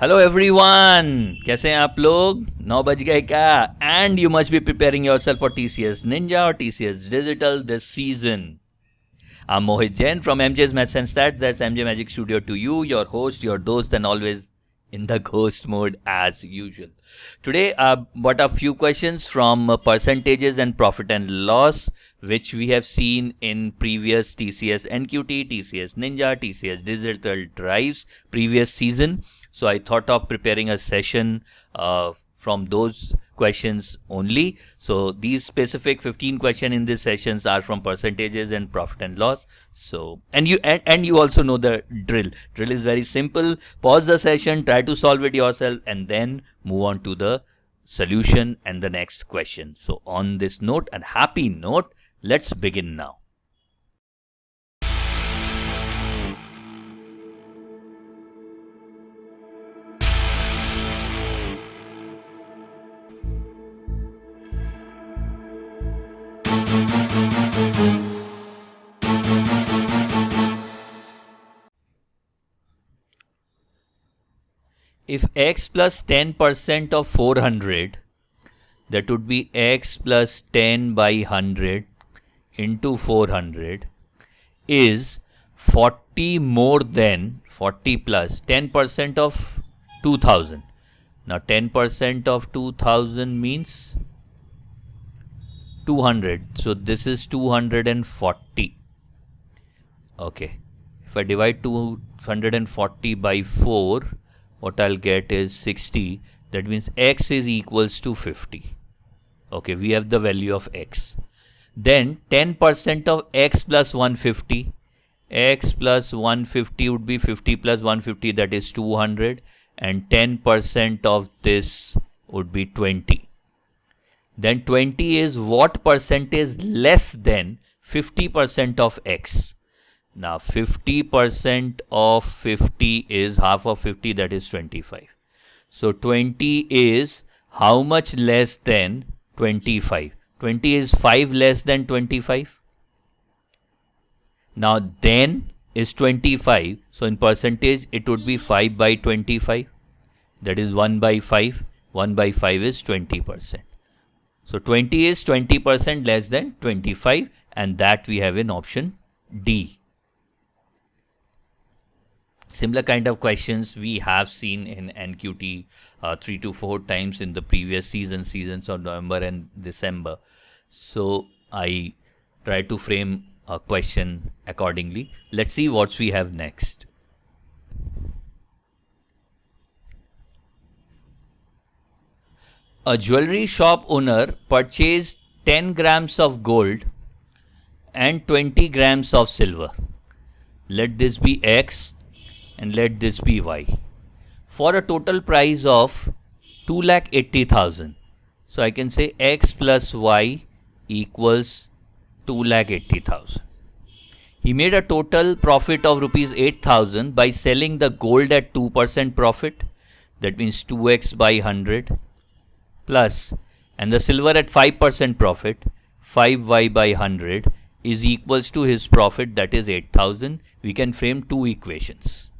Hello everyone, कैसे हैं आप लोग? 9 बज गए क्या? And you must be preparing yourself for TCS ninja और TCS digital this season. I'm Mohit Jain from MJ's Maths and Stats. That's MJ Magic Studio to you, your host, your host, and always in the ghost mode as usual. Today, what are few questions from percentages and profit and loss, which we have seen in previous TCS NQT, TCS Ninja, TCS Digital Drives previous season. So I thought of preparing a session from those questions only. So these specific 15 questions in these sessions are from percentages and profit and loss. So and you also know the drill. Drill is very simple. Pause the session, try to solve it yourself, and then move on to the solution and the next question. So on this note and happy note, let's begin now. If x plus 10% of 400, that would be x plus 10 by 100 into 400 is 40 more than 40 plus 10% of 2000. Now 10% of 2000 means 200. So this is 240. Okay. If I divide 240 by 4, what I'll get is 60. That means x is equals to 50. Okay, we have the value of x. Then 10% of x plus 150. X plus 150 would be 50 plus 150, that is 200. And 10% of this would be 20. Then 20 is what percentage less than 50% of x? Now 50% of 50 is half of 50, that is 25. So 20 is how much less than 25? 20 is 5 less than 25. Now then is 25. So in percentage it would be 5 by 25. That is 1 by 5. 1 by 5 is 20%. So 20 is 20% less than 25, and that we have in option D. Similar kind of questions we have seen in NQT 3 to 4 times in the previous seasons of November and December. So I try to frame a question accordingly. Let's see what we have next. A jewelry shop owner purchased 10 grams of gold and 20 grams of silver. Let this be X and let this be y, for a total price of 2,80,000. So I can say x plus y equals 2,80,000. He made a total profit of rupees 8,000 by selling the gold at 2% profit, that means 2x by 100, plus, and the silver at 5% profit, 5y by 100 is equals to his profit, that is 8,000. We can frame two equations.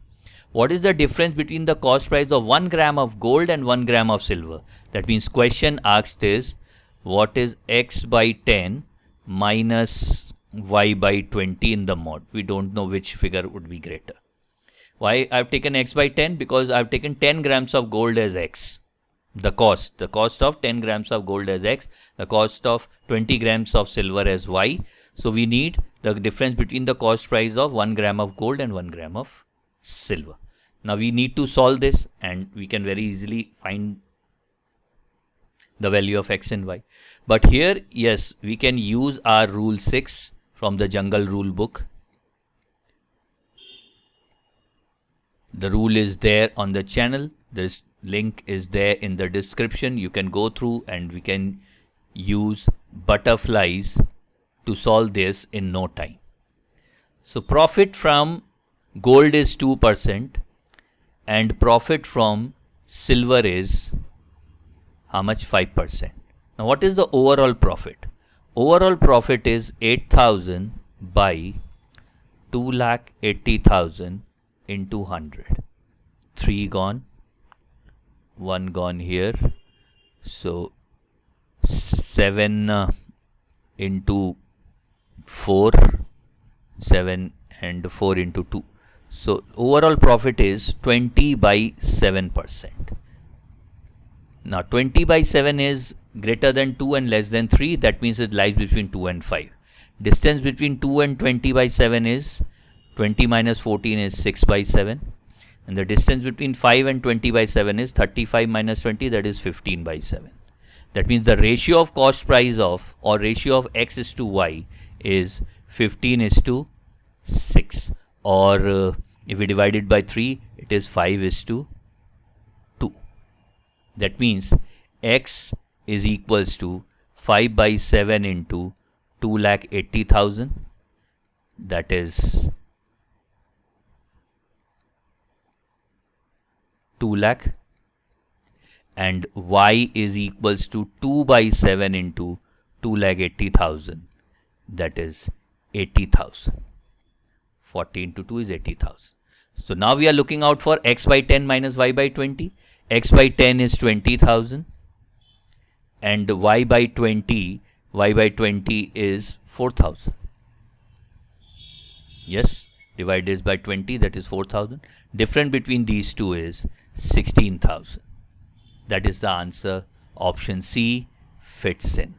What is the difference between the cost price of 1 gram of gold and 1 gram of silver? That means question asked is, what is x by 10 minus y by 20 in the mod? We don't know which figure would be greater. Why I've taken x by 10? Because I've taken 10 grams of gold as x. The cost of 10 grams of gold as x, the cost of 20 grams of silver as y. So we need the difference between the cost price of 1 gram of gold and 1 gram of silver. Now we need to solve this, and we can very easily find the value of x and y. But here, yes, we can use our rule 6 from the Jungle Rule book. The rule is there on the channel. This link is there in the description. You can go through, and we can use butterflies to solve this in no time. So profit from gold is 2% and profit from silver is how much? 5%. Now what is the overall profit? Overall profit is 8,000 by 2,80,000 into 100. 3 gone, 1 gone here. So 7 into 4, 7 and 4 into 2. So overall profit is 20 by 7%. Now 20 by 7 is greater than 2 and less than 3. That means it lies between 2 and 5. Distance between 2 and 20 by 7 is 20 minus 14 is 6 by 7. And the distance between 5 and 20 by 7 is 35 minus 20, that is 15 by 7. That means the ratio of cost price of, or ratio of x is to y, is 15 is to 6. Or if we divide it by 3, it is 5 is to 2. That means x is equals to 5 by 7 into 2,80,000. That is 2 lakh, and y is equals to 2 by 7 into 2,80,000. That is 80,000. 40 into 2 is 80,000. So now we are looking out for x by 10 minus y by 20. X by 10 is 20,000 and y by 20 is 4,000. Yes, divide this by 20, that is 4,000. Difference between these two is 16,000. That is the answer. Option C fits in.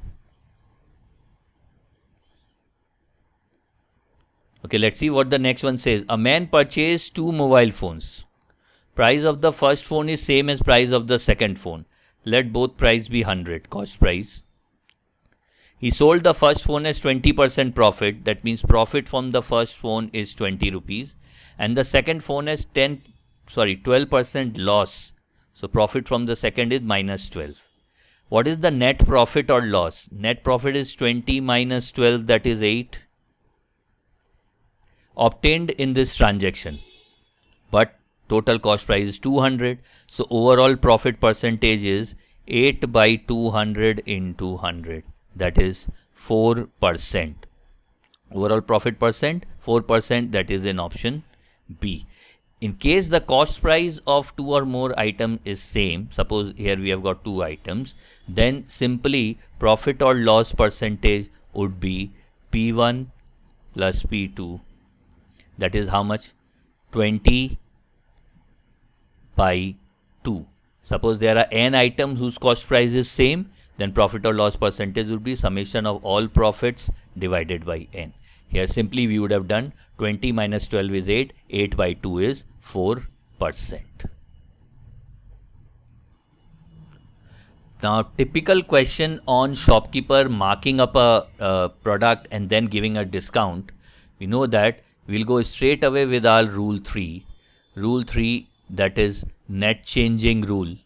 Okay, let's see what the next one says. A man purchased 2 mobile phones. Price of the first phone is same as price of the second phone. Let both price be 100, cost price. He sold the first phone as 20% profit. That means profit from the first phone is 20 rupees. And the second phone as 12% loss. So profit from the second is minus 12. What is the net profit or loss? Net profit is 20 minus 12, that is 8. Obtained in this transaction. But total cost price is 200. So overall profit percentage is 8 by 200 into 100. That is 4%. Overall profit percent, 4%, that is in option B. In case the cost price of 2 or more item is same, suppose here we have got 2 items, then simply profit or loss percentage would be P1 plus P2. That is how much? 20 by 2. Suppose there are n items whose cost price is same, then profit or loss percentage would be summation of all profits divided by n. Here simply we would have done 20 minus 12 is 8, 8 by 2 is 4%. Now typical question on shopkeeper marking up a product and then giving a discount. We know that we'll go straight away with our rule 3. Rule 3, that is net changing rule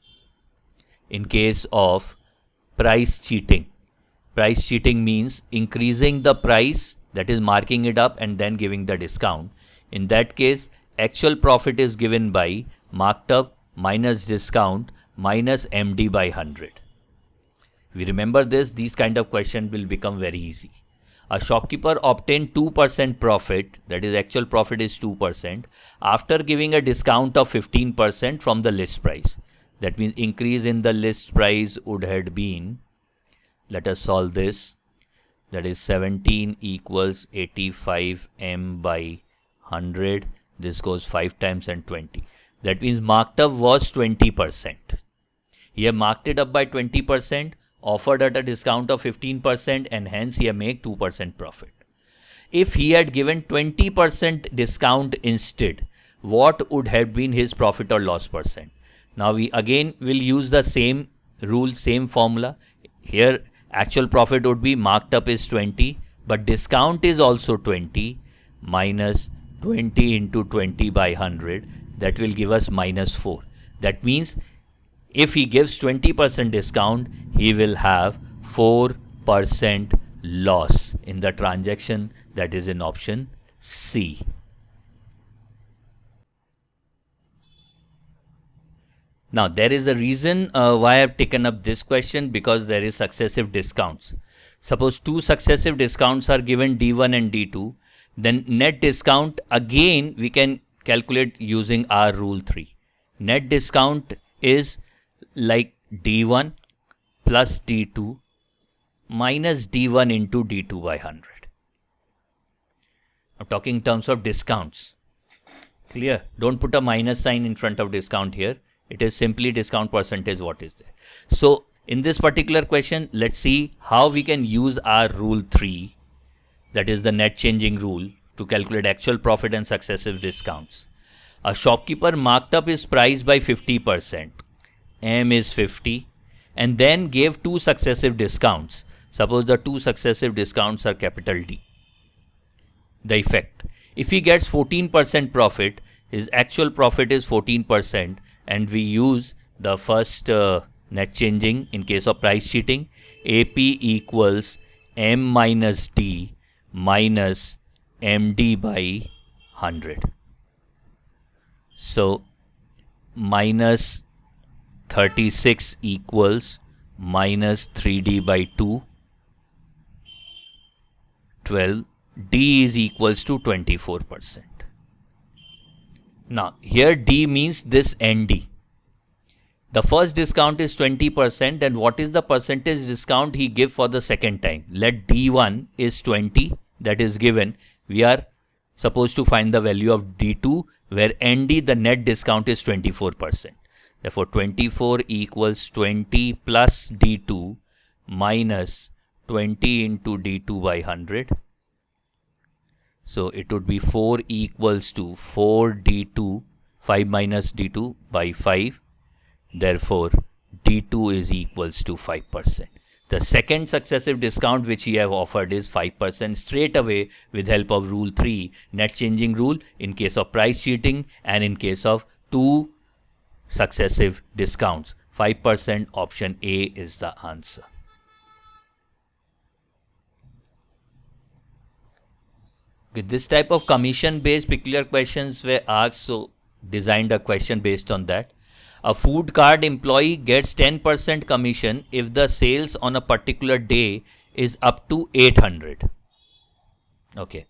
in case of price cheating. Price cheating means increasing the price, that is marking it up and then giving the discount. In that case, actual profit is given by marked up minus discount minus MD by 100. We remember this, these kind of questions will become very easy. A shopkeeper obtained 2% profit, that is actual profit is 2%, after giving a discount of 15% from the list price. That means increase in the list price would have been, let us solve this, that is 17 equals 85 M by 100. This goes 5 times and 20. That means marked up was 20%. He have marked it up by 20%, offered at a discount of 15%, and hence he have made 2% profit. If he had given 20% discount instead, what would have been his profit or loss percent? Now we again will use the same rule, same formula. Here actual profit would be marked up is 20, but discount is also 20, minus 20 into 20 by 100. That will give us minus 4. That means if he gives 20% discount, he will have 4% loss in the transaction, that is in option C. Now there is a reason why I have taken up this question, because there is successive discounts. Suppose 2 successive discounts are given D1 and D2, then net discount again we can calculate using our rule 3. Net discount is like D1 plus D2 minus D1 into D2 by 100. I'm talking in terms of discounts. Clear? Don't put a minus sign in front of discount here. It is simply discount percentage what is there. So in this particular question, let's see how we can use our rule 3, that is the net changing rule, to calculate actual profit and successive discounts. A shopkeeper marked up his price by 50%. M is 50, and then gave 2 successive discounts. Suppose the 2 successive discounts are capital D. The effect. If he gets 14% profit, his actual profit is 14%, and we use the first net changing in case of price cheating. AP equals M minus D minus MD by 100. So minus 36 equals minus 3D by 2, 12. D is equals to 24%. Now here D means this ND. The first discount is 20%, and what is the percentage discount he give for the second time? Let D1 is 20, that is given. We are supposed to find the value of D2, where ND, the net discount, is 24%. Therefore 24 equals 20 plus D2 minus 20 into D2 by 100. So it would be 4 equals to 4 D2, 5 minus D2 by 5. Therefore D2 is equals to 5%. The second successive discount which he have offered is 5% straight away with help of rule 3, net changing rule, in case of price cheating and in case of 2 successive discounts. 5%, option A is the answer. Okay, this type of commission based peculiar questions were asked, so designed a question based on that. A food cart employee gets 10% commission if the sales on a particular day is up to 800. Okay.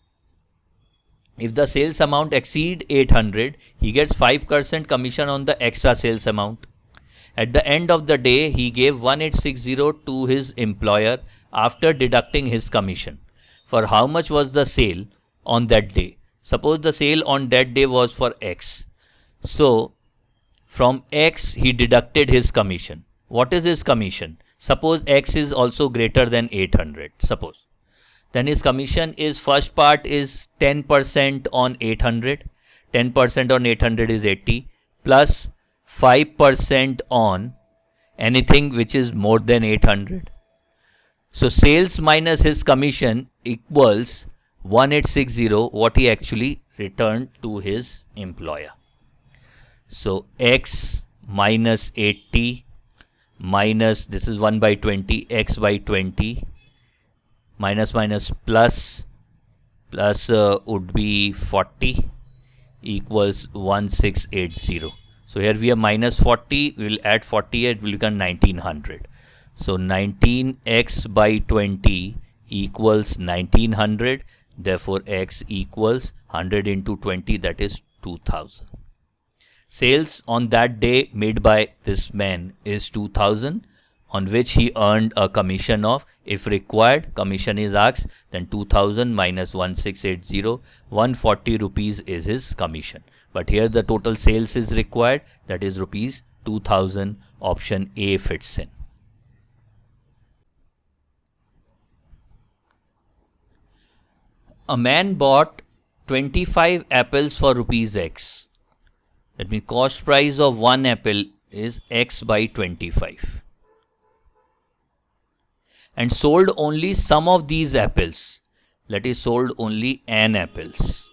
If the sales amount exceed 800, he gets 5% commission on the extra sales amount. At the end of the day, he gave 1860 to his employer after deducting his commission. For how much was the sale on that day? Suppose the sale on that day was for X. So from X he deducted his commission. What is his commission? Suppose X is also greater than 800. Suppose. Then his commission is, first part is 10% on 800. 10% on 800 is 80 plus 5% on anything which is more than 800. So sales minus his commission equals 1860, what he actually returned to his employer. So X minus 80 minus, this is 1 by 20, X by 20, minus plus would be 40 equals 1680. So here we have minus 40, we will add 48, will become 1900. So 19x by 20 equals 1900. Therefore X equals 100 into 20, that is 2000. Sales on that day made by this man is 2000, on which he earned a commission of, if required, commission is asked, then 2000 minus 1680, 140 rupees is his commission. But here the total sales is required, that is rupees 2000. Option A fits in. A man bought 25 apples for rupees X. That means cost price of one apple is X by 25. And sold only some of these apples. That is, sold only n apples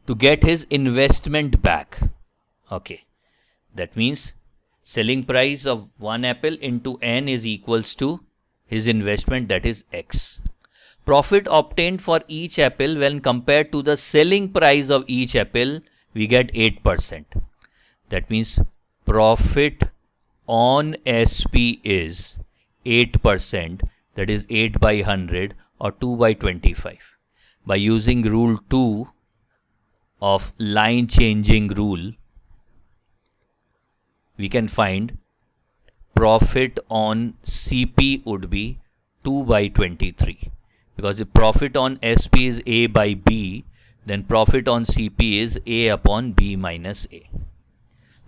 to get his investment back. Okay. That means selling price of one apple into n is equals to his investment, that is X. Profit obtained for each apple when compared to the selling price of each apple, we get 8%. That means profit on SP is 8%, that is 8 by 100 or 2 by 25. By using rule 2 of line changing rule, we can find profit on CP would be 2 by 23. Because if profit on SP is A by B, then profit on CP is A upon B minus A.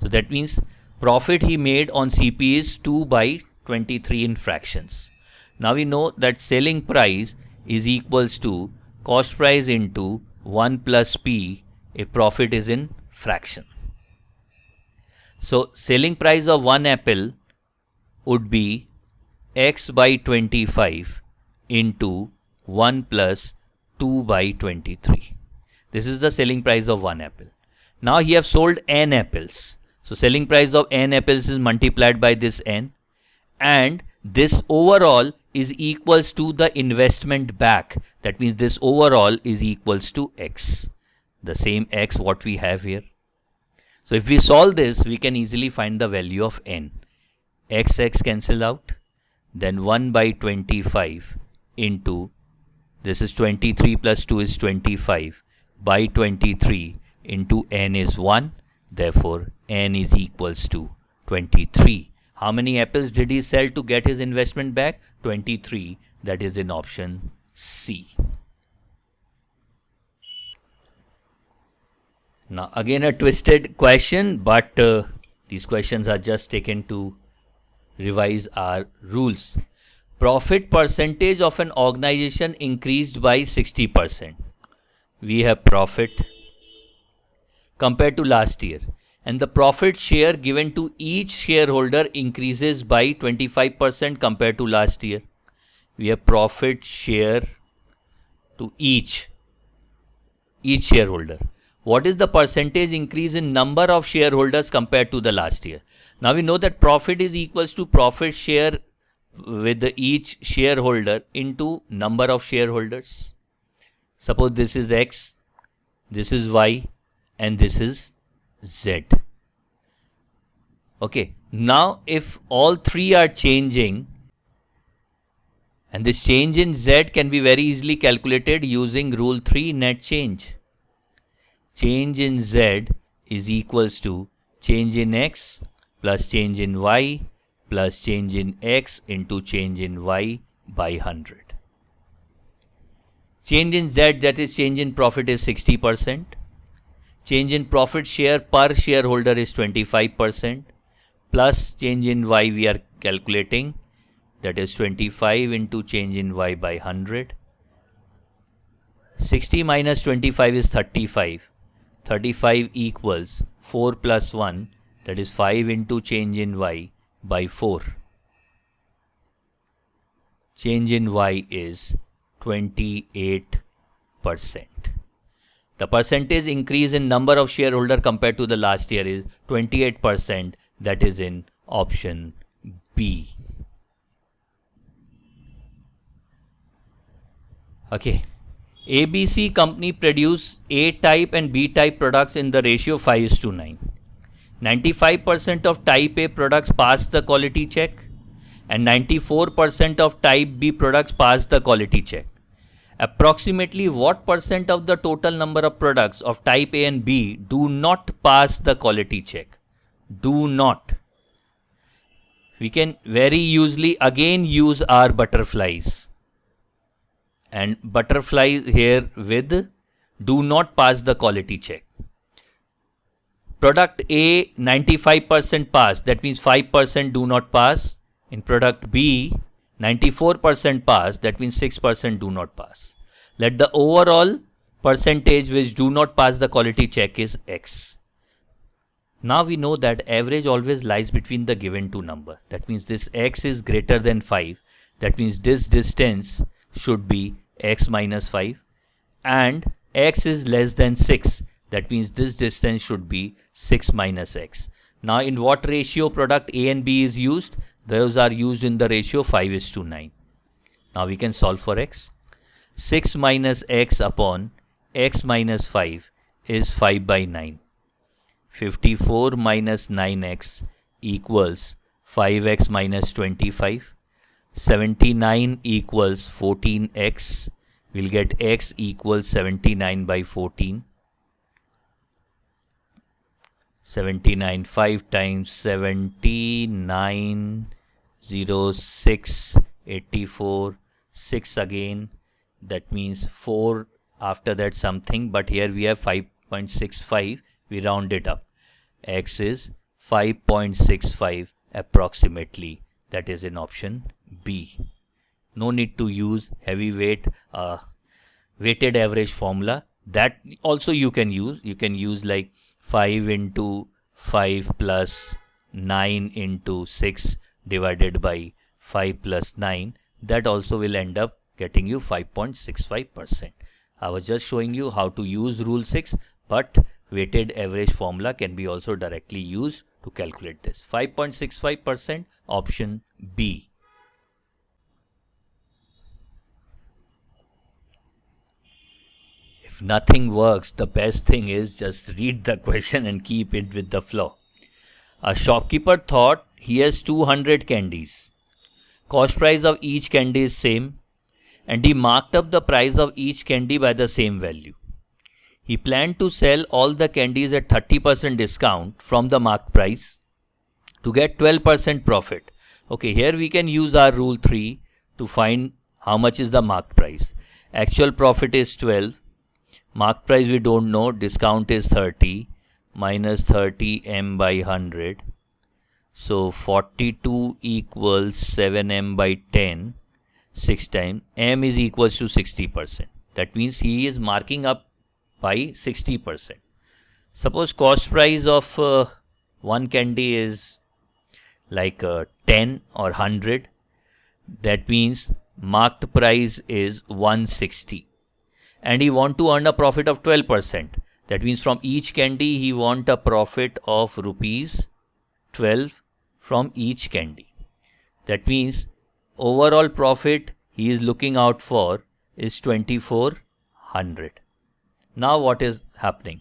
So that means profit he made on CP is 2 by 23 in fractions. Now we know that selling price is equals to cost price into 1 plus P if profit is in fraction. So selling price of one apple would be x by 25 into 1 plus 2 by 23. This is the selling price of one apple. Now he have sold n apples. So selling price of n apples is multiplied by this n, and this overall is equals to the investment back. That means this overall is equals to x. The same x what we have here. So if we solve this, we can easily find the value of n. X cancel out. Then 1 by 25 into, this is 23 plus 2 is 25, by 23 into n is 1. Therefore, n is equals to 23. How many apples did he sell to get his investment back? 23. That is in option C. Now again a twisted question, but these questions are just taken to revise our rules. Profit percentage of an organization increased by 60%. We have profit compared to last year, and the profit share given to each shareholder increases by 25% compared to last year. We have profit share to each shareholder. What is the percentage increase in number of shareholders compared to the last year? Now we know that profit is equals to profit share with each shareholder into number of shareholders. Suppose this is X, this is Y, and this is Z. Okay, now if all three are changing, and this change in Z can be very easily calculated using rule 3, net change. Change in Z is equals to change in X plus change in Y plus change in X into change in Y by 100. Change in Z, that is change in profit, is 60%. Change in profit share per shareholder is 25%. Plus change in Y we are calculating, that is 25 into change in Y by 100. 60 minus 25 is 35. 35 equals 4 plus 1, that is 5 into change in Y by 4. Change in Y is 28%. The percentage increase in number of shareholder compared to the last year is 28%. That is in option B. Okay. ABC company produce A type and B type products in the ratio 5:9. 95% of type A products pass the quality check, and 94% of type B products pass the quality check. Approximately what percent of the total number of products of type A and B do not pass the quality check? Do not. We can very usually again use our butterflies. And butterfly here with do not pass the quality check. Product A 95% pass, that means 5% do not pass. In product B 94% pass, that means 6% do not pass. Let the overall percentage which do not pass the quality check is X. Now we know that average always lies between the given two number. That means this X is greater than 5. That means this distance should be X minus 5, and X is less than 6. That means this distance should be 6 minus X. Now in what ratio product A and B is used? Those are used in the ratio 5:9. Now we can solve for X. 6 minus X upon X minus 5 is 5 by 9. 54 minus 9X equals 5X minus 25. 79 equals 14X. We'll get X equals 79 by 14. 79. 5 times 79, 0, 6, 84, 6 again. That means 4 after that something, but here we have 5.65. We round it up. X is 5.65 approximately. That is in option B. No need to use heavyweight weighted average formula. That also you can use. You can use like 5 into 5 plus 9 into 6 divided by 5 plus 9. That also will end up getting you 5.65%. I was just showing you how to use rule 6, but weighted average formula can be also directly used to calculate this. 5.65%, option B. If nothing works, the best thing is just read the question and keep it with the flow. A shopkeeper thought he has 200 candies. Cost price of each candy is same, and he marked up the price of each candy by the same value. He planned to sell all the candies at 30% discount from the marked price to get 12% profit. Okay, here we can use our rule 3 to find how much is the marked price. Actual profit is 12. Marked price we don't know. Discount is 30 minus 30 m by 100. So 42 equals 7m by 10. 6 times m is equals to 60%. That means he is marking up by 60%. Suppose cost price of one candy is like 10 or 100. That means marked price is 160. And he want to earn a profit of 12%. That means from each candy he want a profit of rupees 12 from each candy. That means overall profit he is looking out for is 2400. Now what is happening?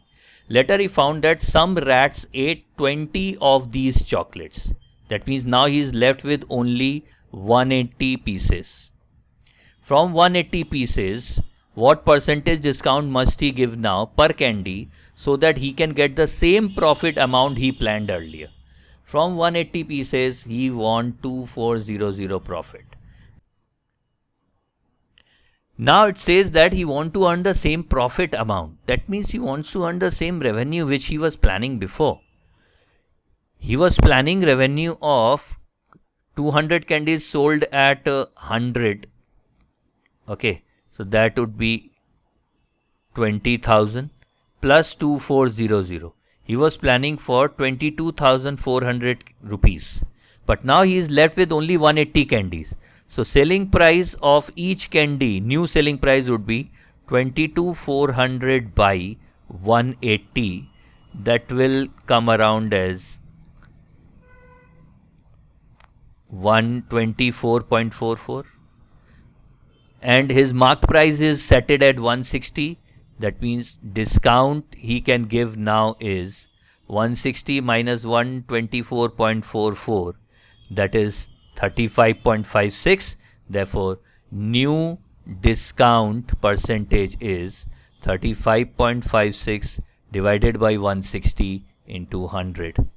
Later he found that some rats ate 20 of these chocolates. That means now he is left with only 180 pieces. From 180 pieces, what percentage discount must he give now per candy so that he can get the same profit amount he planned earlier? From 180 pieces, he want 2400 profit. Now it says that he want to earn the same profit amount. That means he wants to earn the same revenue which he was planning before. He was planning revenue of 200 candies sold at 100. Okay, so that would be 20,000 plus 2400. He was planning for 22,400 rupees. But now he is left with only 180 candies. So selling price of each candy, new selling price would be 22,400 by 180. That will come around as 124.44. And his marked price is set it at 160. That means discount he can give now is 160 minus 124.44. That is 35.56. Therefore, new discount percentage is 35.56 divided by 160 into 100.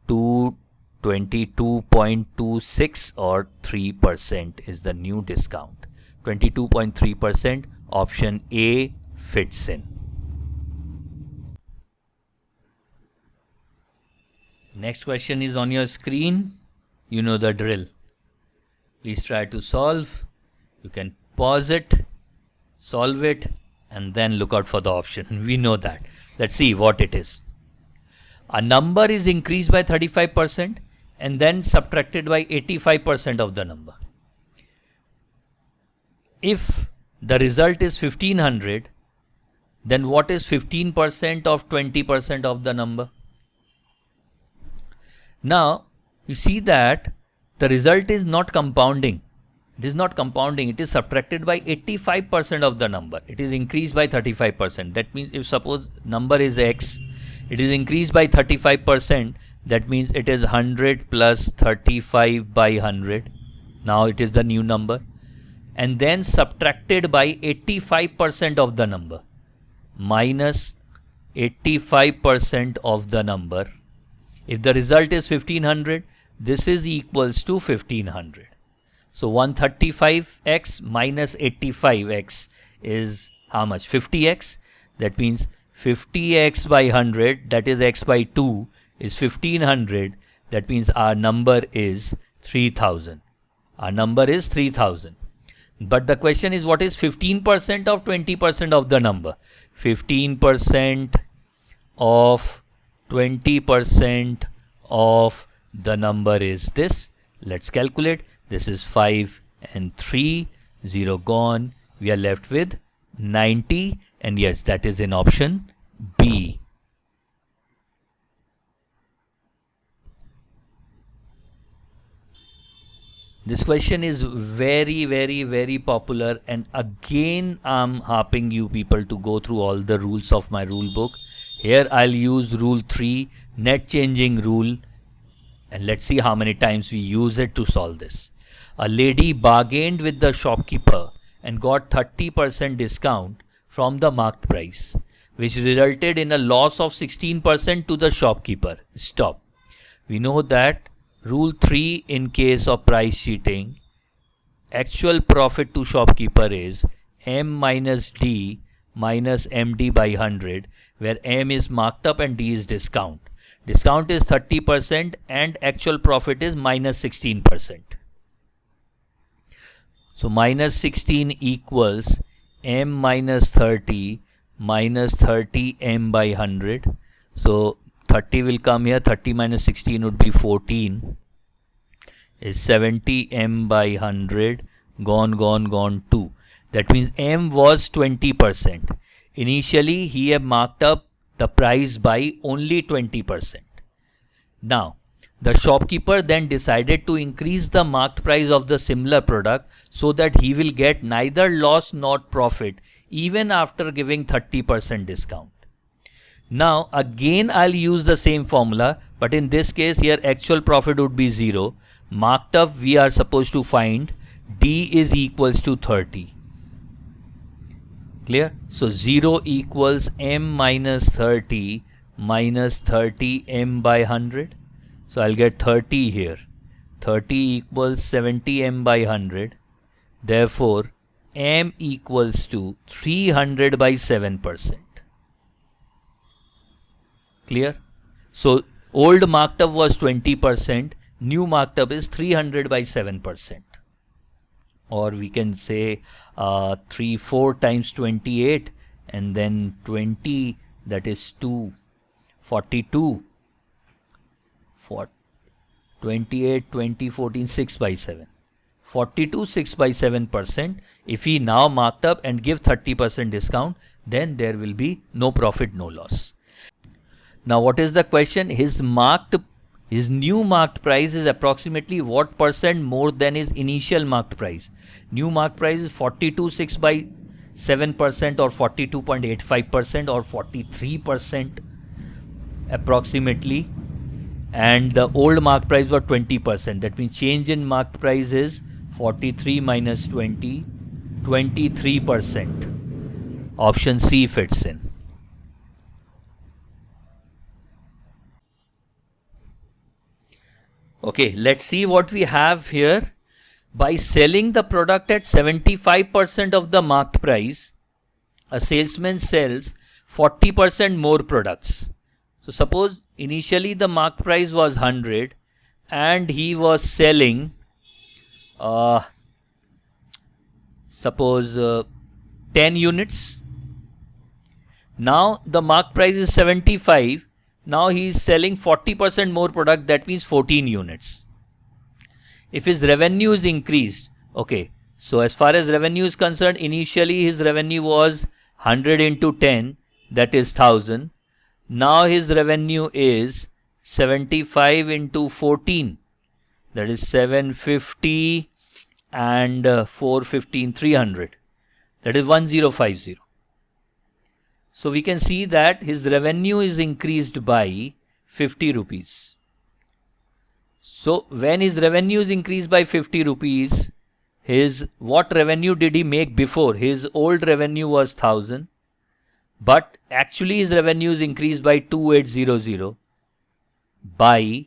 22.26 or 3% is the new discount. 22.3%, option A fits in. Next question is on your screen. You know the drill. Please try to solve. You can pause it, solve it, and then look out for the option. We know that. Let's see what it is. A number is increased by 35% and then subtracted by 85% of the number. If the result is 1500, then what is 15% of 20% of the number? Now, you see that the result is not compounding. It is not compounding. It is subtracted by 85% of the number. It is increased by 35%. That means if suppose number is x, it is increased by 35%. That means it is 100 plus 35 by 100. Now it is the new number. And then subtracted by 85% of the number. Minus 85% of the number. If the result is 1500, this is equals to 1500. So 135x minus 85x is how much? 50x. That means 50x by 100, that is x by 2, is 1500. That means our number is 3000. Our number is 3000. But the question is, what is 15% of 20% of the number? 15% of 20% of the number is this. Let's calculate. This is 5 and 3, 0 gone. We are left with 90, and yes, that is in option B. This question is very, very, very popular, and again I'm harping you people to go through all the rules of my rule book. Here I'll use rule 3, net changing rule, and let's see how many times we use it to solve this. A lady bargained with the shopkeeper and got 30% discount from the marked price, which resulted in a loss of 16% to the shopkeeper. Stop. We know that rule 3 in case of price cheating, actual profit to shopkeeper is M minus D minus MD by 100, where M is marked up and D is discount. Discount is 30% and actual profit is minus 16%. So minus 16 equals M minus 30 minus 30 M by 100. So 30 will come here. 30 minus 16 would be 14. Is 70 M by 100. Gone, gone, gone 2. That means M was 20%. Initially, he had marked up the price by only 20%. Now, the shopkeeper then decided to increase the marked price of the similar product so that he will get neither loss nor profit even after giving 30% discount. Now, again I'll use the same formula, but in this case here actual profit would be 0. Marked up we are supposed to find D is equals to 30. Clear? So 0 equals M minus 30 minus 30 M by 100. So I'll get 30 here. 30 equals 70 M by 100. Therefore, M equals to 300 by 7%. Clear? So old marked up was 20%. New marked up is 300 by 7%. Or we can say 4 times 28 and then 20, that is 2, 42. 28, 20, 14, 6 by 7. 42, 6 by 7%. If we now marked up and give 30% discount, then there will be no profit, no loss. Now what is the question? His new marked price is approximately what percent more than his initial marked price? New marked price is 42, 6 by 7% or 42.85% or 43% approximately. And the old marked price was 20%. That means change in marked price is 43 minus 20, 23%. Option C fits in. Okay, let's see what we have here. By selling the product at 75% of the marked price, a salesman sells 40% more products. So suppose initially the marked price was 100 and he was selling suppose 10 units. Now the marked price is 75. Now he is selling 40% more product, that means 14 units. If his revenue is increased, okay, so as far as revenue is concerned, initially his revenue was 100 into 10, that is 1000. Now his revenue is 75 into 14, that is 750 and 415, 300, that is 1050. So we can see that his revenue is increased by 50 rupees. So when his revenue is increased by 50 rupees, what revenue did he make before? His old revenue was 1000. but actually his revenues increased by 2800 by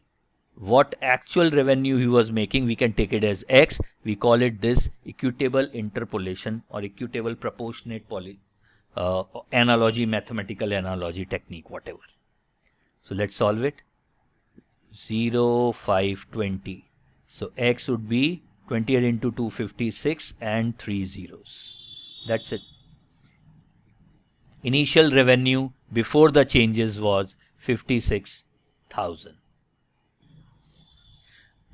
what actual revenue he was making. We can take it as X. We call it this equitable interpolation or equitable proportionate analogy, mathematical analogy technique, whatever. So let's solve it. 0, 5, 20. So X would be 28 into 256 and 3 zeros. That's it. Initial revenue before the changes was 56,000.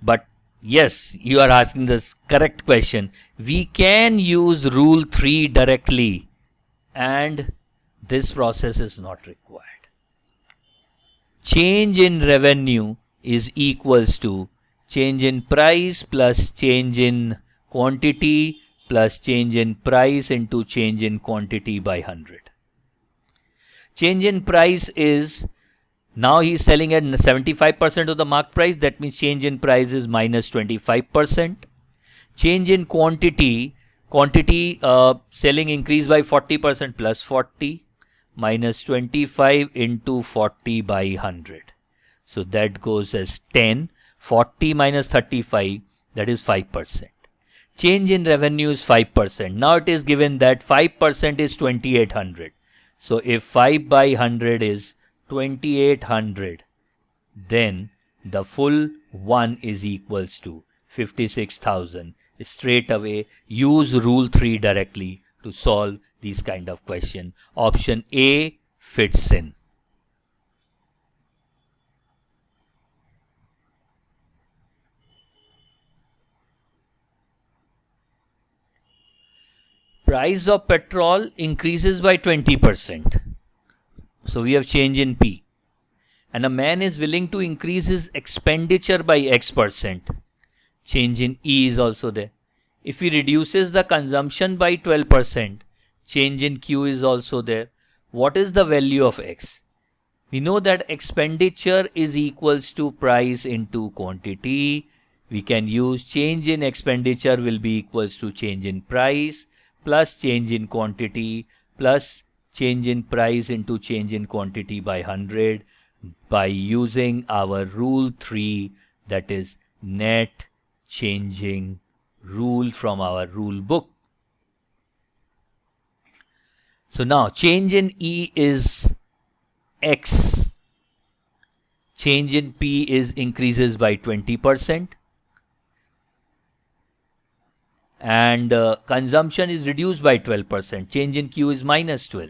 But yes, you are asking this correct question. We can use rule 3 directly, and this process is not required. Change in revenue is equals to change in price plus change in quantity plus change in price into change in quantity by 100. Change in price is, now he is selling at 75% of the mark price. That means change in price is minus 25%. Change in quantity, selling increased by 40% plus 40 minus 25 into 40 by 100. So that goes as 10. 40 minus 35, that is 5%. Change in revenue is 5%. Now it is given that 5% is 2800. So if 5 by 100 is 2800, then the full 1 is equals to 56,000. Straight away use rule 3 directly to solve these kind of question. Option A fits in. Price of petrol increases by 20%. So we have change in P. And a man is willing to increase his expenditure by X%. Change in E is also there. If he reduces the consumption by 12%, change in Q is also there. What is the value of X? We know that expenditure is equals to price into quantity. We can use change in expenditure will be equals to change in price plus change in quantity plus change in price into change in quantity by 100 by using our rule 3, that is net changing rule from our rule book. So now change in E is X. Change in P is increases by 20%. And consumption is reduced by 12%. Change in Q is minus 12.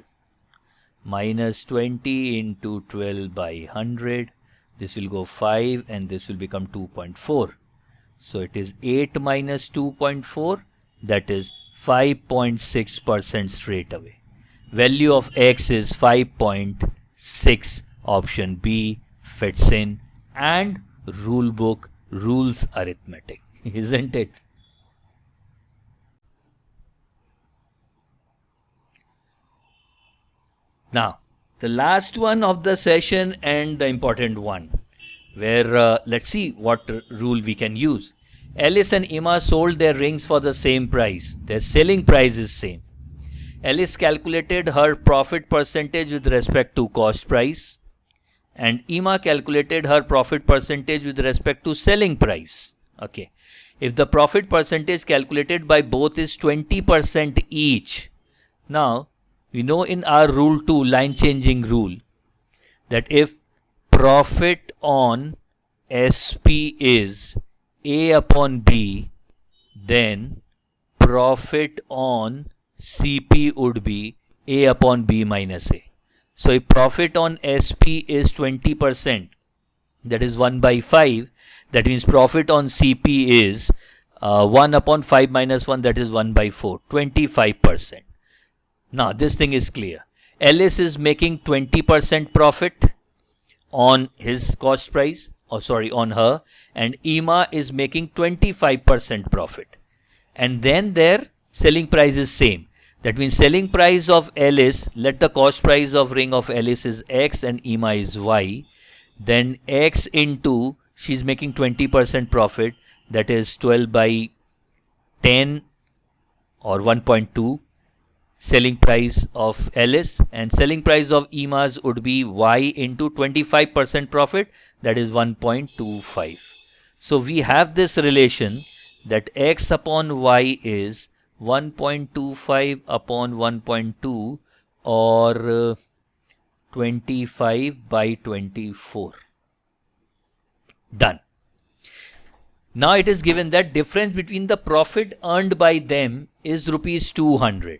Minus 20 into 12 by 100. This will go 5 and this will become 2.4. So it is 8 minus 2.4. That is 5.6% straight away. Value of X is 5.6. Option B fits in. And rule book rules arithmetic. Isn't it? Now, the last one of the session and the important one, where let's see what rule we can use. Alice and Emma sold their rings for the same price. Their selling price is same. Alice calculated her profit percentage with respect to cost price, and Emma calculated her profit percentage with respect to selling price. Okay. If the profit percentage calculated by both is 20% each, now we know in our rule 2, line changing rule, that if profit on SP is A upon B, then profit on CP would be A upon B minus A. So if profit on SP is 20%, that is 1 by 5, that means profit on CP is 1 upon 5 minus 1, that is 1 by 4, 25%. Now this thing is clear. Alice is making 20% profit on his cost price, on her, and Emma is making 25% profit. And then their selling price is same. That means selling price of Alice, let the cost price of ring of Alice is X and Emma is Y. Then X into, she's making 20% profit, that is 12 by 10 or 1.2. selling price of Ellis, and selling price of EMAS would be Y into 25% profit, that is 1.25. So we have this relation that X upon Y is 1.25 upon 1.2 or 25 by 24. Done. Now it is given that difference between the profit earned by them is rupees 200.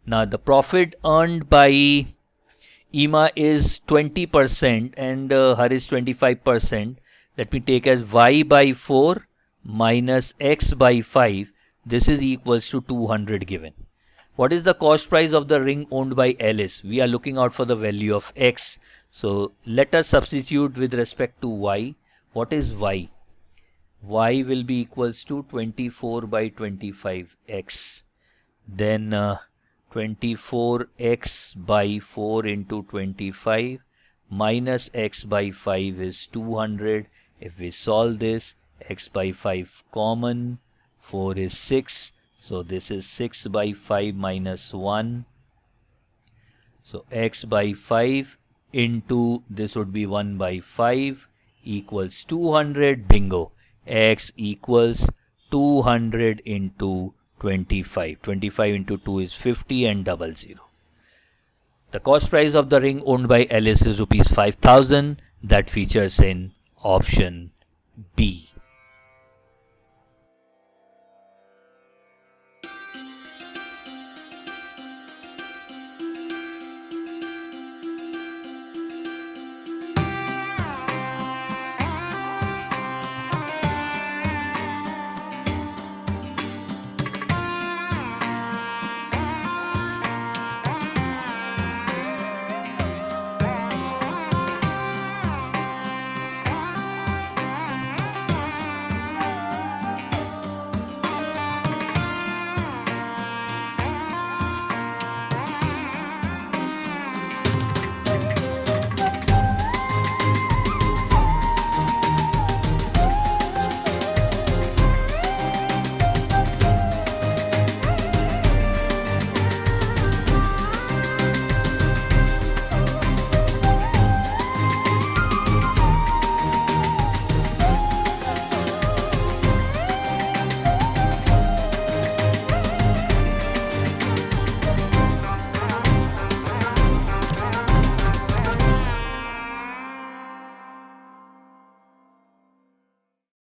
Now the profit earned by EMA is 20% and her is 25%. Let me take as Y by 4 minus X by 5. This is equals to 200 given. What is the cost price of the ring owned by Ellis? We are looking out for the value of X. So let us substitute with respect to Y. What is Y? Y will be equals to 24 by 25x. Then 24x by 4 into 25 minus x by 5 is 200. If we solve this, x by 5 common, 4 is 6. So this is 6 by 5 minus 1. So x by 5 into this would be 1 by 5 equals 200. Bingo. X equals 200 into 25. 25 into 2 is 50 and 00. The cost price of the ring owned by Ellis is rupees 5,000. That features in option B.